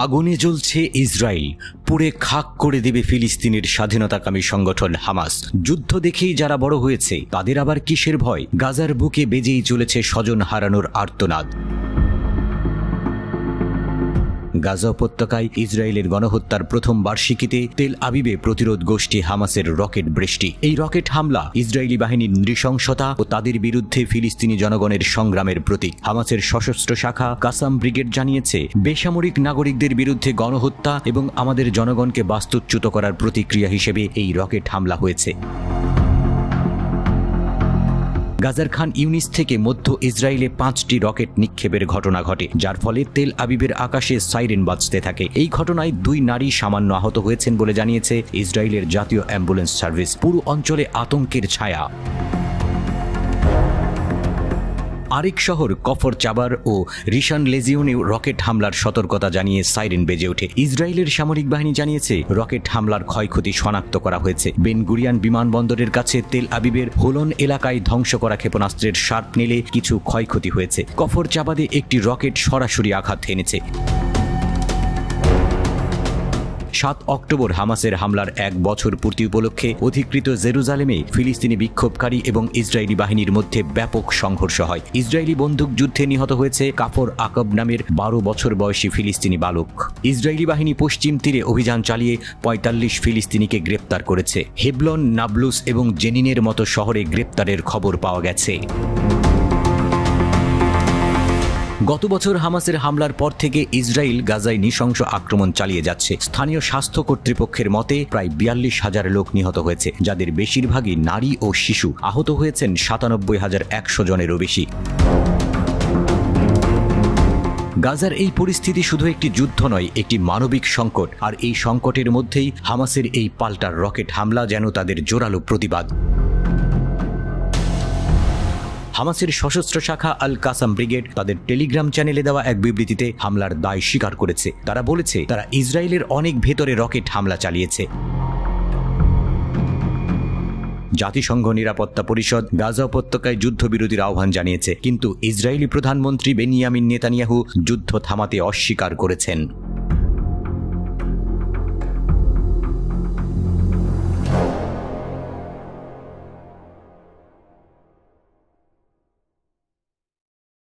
আগুনে জ্বলছে ইসরায়েল, পুড়ে খাক করে দেবে ফিলিস্তিনের স্বাধীনতাকামী সংগঠন হামাস। যুদ্ধ দেখেই যারা বড় হয়েছে তাদের আবার কিসের ভয়? গাজার বুকে বেজেই চলেছে স্বজন হারানোর আর্তনাদ। গাজা উপত্যকায় ইসরায়েলের গণহত্যার প্রথম বার্ষিকীতে তেল আবিবে প্রতিরোধ গোষ্ঠী হামাসের রকেট বৃষ্টি। এই রকেট হামলা ইসরায়েলি বাহিনীর নৃশংসতা ও তাদের বিরুদ্ধে ফিলিস্তিনি জনগণের সংগ্রামের প্রতীক। হামাসের সশস্ত্র শাখা কাসাম ব্রিগেড জানিয়েছে, বেসামরিক নাগরিকদের বিরুদ্ধে গণহত্যা এবং আমাদের জনগণকে বাস্তুচ্যুত করার প্রতিক্রিয়া হিসেবে এই রকেট হামলা হয়েছে। গাজার খান ইউনিস থেকে মধ্য ইসরায়েলে 5টি রকেট নিক্ষেপের ঘটনা ঘটে, যার ফলে তেল আবিবের আকাশে সাইরেন বাজতে থাকে। এই ঘটনায় 2 নারী সামান্য আহত হয়েছেন বলে জানিয়েছে ইসরায়েলের জাতীয় অ্যাম্বুলেন্স সার্ভিস। পুরো অঞ্চলে আতঙ্কের ছায়া। আরেক শহর কফর চাবার ও রিশান লেজিওনেও রকেট হামলার সতর্কতা জানিয়ে সাইরেন বেজে ওঠে। ইসরায়েলের সামরিক বাহিনী জানিয়েছে, রকেট হামলার ক্ষয়ক্ষতি শনাক্ত করা হয়েছে। বেন গুরিয়ান বিমানবন্দরের কাছে তেল আবিবের হোলন এলাকায় ধ্বংস করা ক্ষেপণাস্ত্রের শার্পনেলে কিছু ক্ষয়ক্ষতি হয়েছে। কফর চাবাদে একটি রকেট সরাসরি আঘাত হেনেছে। 7 অক্টোবর হামাসের হামলার 1 বছর পূর্তি উপলক্ষে অধিকৃত জেরুজালেমে ফিলিস্তিনি বিক্ষোভকারী এবং ইসরায়েলি বাহিনীর মধ্যে ব্যাপক সংঘর্ষ হয়। ইসরায়েলি বন্দুক যুদ্ধে নিহত হয়েছে কাফর আকব নামের 12 বছর বয়সী ফিলিস্তিনি বালক। ইসরায়েলি বাহিনী পশ্চিম তীরে অভিযান চালিয়ে 45 ফিলিস্তিনিকে গ্রেপ্তার করেছে। হেবলন, নাবলুস এবং জেনিনের মতো শহরে গ্রেপ্তারের খবর পাওয়া গেছে। গত বছর হামাসের হামলার পর থেকে ইসরায়েল গাজায় নৃশংস আক্রমণ চালিয়ে যাচ্ছে। স্থানীয় স্বাস্থ্য কর্তৃপক্ষের মতে প্রায় 42,000 লোক নিহত হয়েছে, যাদের বেশিরভাগই নারী ও শিশু। আহত হয়েছেন 97,100 জনেরও বেশি। গাজার এই পরিস্থিতি শুধু একটি যুদ্ধ নয়, একটি মানবিক সংকট। আর এই সংকটের মধ্যেই হামাসের এই পাল্টা রকেট হামলা যেন তাদের জোরালো প্রতিবাদ। হামাসের সশস্ত্র শাখা আল কাসাম ব্রিগেড তাদের টেলিগ্রাম চ্যানেলে দেওয়া এক বিবৃতিতে হামলার দায় স্বীকার করেছে। তারা বলেছে, তারা ইসরায়েলের অনেক ভেতরে রকেট হামলা চালিয়েছে। জাতিসংঘ নিরাপত্তা পরিষদ গাজা উপত্যকায় যুদ্ধবিরতির আহ্বান জানিয়েছে, কিন্তু ইসরায়েলি প্রধানমন্ত্রী বেনিয়ামিন নেতানিয়াহু যুদ্ধ থামাতে অস্বীকার করেছেন।